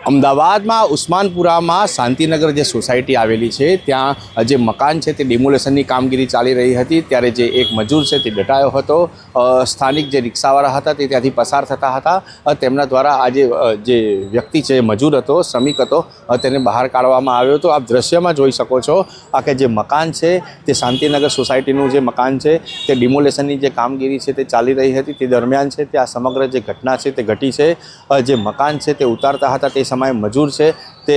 અમદાવાદમાં ઉસ્માનપુરામાં શાંતિનગર જે સોસાયટી આવેલી છે ત્યાં જે મકાન છે તે ડિમોલેશનની કામગીરી ચાલી રહી હતી ત્યારે જે એક મજૂર છે તે દટાયો હતો। સ્થાનિક જે રિક્ષાવાળા હતા તે ત્યાંથી પસાર થતા હતા તેમના દ્વારા આજે જે વ્યક્તિ છે મજૂર હતો શ્રમિક હતો તેને બહાર કાઢવામાં આવ્યો હતો। આપ દ્રશ્યમાં જોઈ શકો છો આ કે જે મકાન છે તે શાંતિનગર સોસાયટીનું જે મકાન છે તે ડિમોલેશનની જે કામગીરી છે તે ચાલી રહી હતી તે દરમિયાન છે તે આ સમગ્ર જે ઘટના છે તે ઘટી છે। જે મકાન છે તે ઉતારતા હતા તે સમયે મજૂર છે તે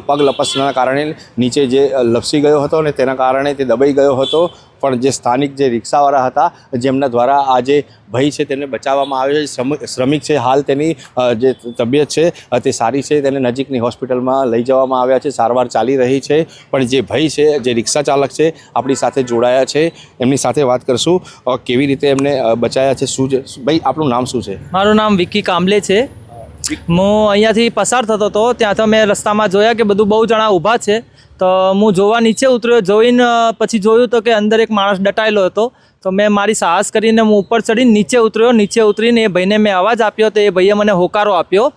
પગ લપસના કારણે નીચે જે લપસી ગયો હતો અને તેના કારણે તે દબાઈ ગયો હતો પણ જે સ્થાનિક જે રિક્ષાવાળા હતા જેમના દ્વારા આ જે ભાઈ છે તેને બચાવવામાં આવ્યો છે। શ્રમિક છે હાલ તેની જે તબિયત છે તે સારી છે તેને નજીકની હોસ્પિટલમાં લઈ જવામાં આવ્યા છે સારવાર ચાલી રહી છે પણ જે ભાઈ છે જે રિક્ષા ચાલક છે આપણી સાથે જોડાયા છે એમની સાથે વાત કરશું કેવી રીતે એમને બચાવ્યા છે શું છે ભાઈ આપનું નામ શું છે? મારું નામ વિકી કામલે છે। હું અહીંયાથી પસાર થતો હતો ત્યાં તો મેં રસ્તામાં જોયા કે બધું બહુ જણા ઊભા છે તો હું જોવા નીચે ઉતર્યો જોઈને પછી જોયું તો કે અંદર એક માણસ દટાયેલો હતો તો મેં મારી સાહસ કરીને હું ઉપર ચડીને નીચે ઉતર્યો। નીચે ઉતરીને એ ભાઈને મેં અવાજ આપ્યો તો એ ભાઈએ મને હોકારો આપ્યો।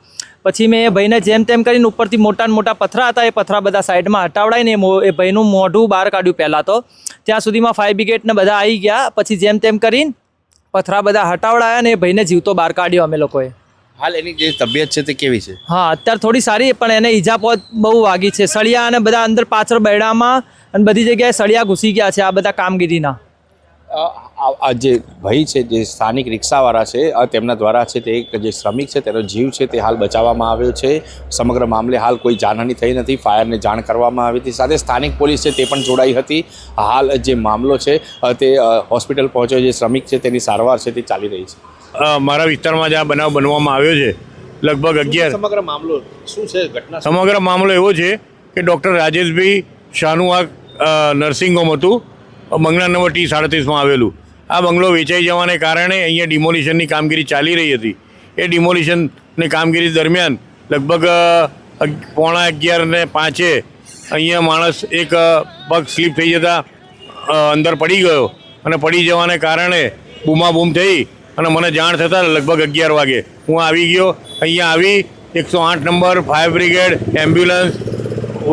પછી મેં એ ભાઈને જેમ તેમ કરીને ઉપરથી મોટા પથરા હતા એ પથરા બધા સાઈડમાં હટાવડાવીને એ ભાઈનું મોઢું બહાર કાઢ્યું પહેલાં તો ત્યાં સુધીમાં ફાયર બ્રિગેડને બધા આવી ગયા। પછી જેમ તેમ કરીને પથરા બધા હટાવડાયા ને એ ભાઈને જીવતો બહાર કાઢ્યો અમે લોકોએ। હાલ એની જે તબિયત છે તે કેવી છે? હા અત્યારે થોડી સારી પણ એને ઈજા બહુ વાગી છે। સળિયા અને બધા અંદર પાછળ બેડામાં અને બધી જગ્યાએ સળિયા ઘૂસી ગયા છે આ બધા કામગીરીના। આ જે ભાઈ છે જે સ્થાનિક રિક્ષાવાળા છે તેમના દ્વારા છે તે એક જે શ્રમિક છે તેનો જીવ છે તે હાલ બચાવવામાં આવ્યો છે। સમગ્ર મામલે હાલ કોઈ જાનહાની થઈ નથી ફાયરને જાણ કરવામાં આવી હતી સાથે સ્થાનિક પોલીસ છે તે પણ જોડાઈ હતી। હાલ જે મામલો છે તે હોસ્પિટલ પહોંચ્યો જે શ્રમિક છે તેની સારવાર છે તે ચાલી રહી છે। મારા વિસ્તારમાં જ આ બનાવ બનવામાં આવ્યો છે લગભગ 11 સમગ્ર મામલો શું છે ઘટના? સમગ્ર મામલો એવો છે કે ડૉક્ટર રાજેશભાઈ શાહનું આ નર્સિંગ હોમ હતું બંગલા નંબર T37માં આવેલું। આ બંગલો વેચાઈ જવાને કારણે અહીંયા ડિમોલિશનની કામગીરી ચાલી રહી હતી। એ ડિમોલિશનની કામગીરી દરમિયાન લગભગ 11:45 અહીંયા માણસ એક પગ સ્લીપ થઈ જતા અંદર પડી ગયો અને પડી જવાને કારણે બૂમાબૂમ થઈ અને મને જાણ થતાં લગભગ 11 વાગે હું આવી ગયો। અહીંયા આવી 108 નંબર ફાયર બ્રિગેડ એમ્બ્યુલન્સ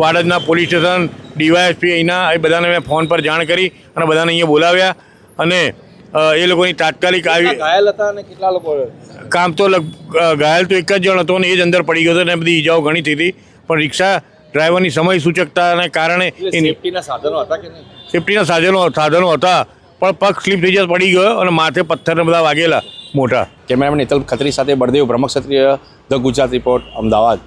વાડજના પોલીસ સ્ટેશન ડીવાયએસપી અહીંના એ બધાને મેં ફોન પર જાણ કરી અને બધાને અહીંયા બોલાવ્યા અને એ લોકોની તાત્કાલિક આવી ઘાયલ હતા અને કેટલા લોકો કામ તો ઘાયલ તો એક જ જણ હતો અને એ જ અંદર પડી ગયો હતો અને બધી ઈજાઓ ઘણી થઈ હતી પણ રિક્ષા ડ્રાઈવરની સમય સૂચકતાને કારણે સેફ્ટીના સાધનો હતા કે નહીં? સેફ્ટીના સાધનો હતા પણ પગ સ્લીપ થઈ જતા પડી ગયો અને માથે પથ્થરને બધા વાગેલા મોટા। કેમેરામેન હેતલ ખત્રી સાથે બળદેવ બ્રહ્મક્ષત્રિય ધ ગુજરાત રિપોર્ટ અમદાવાદ।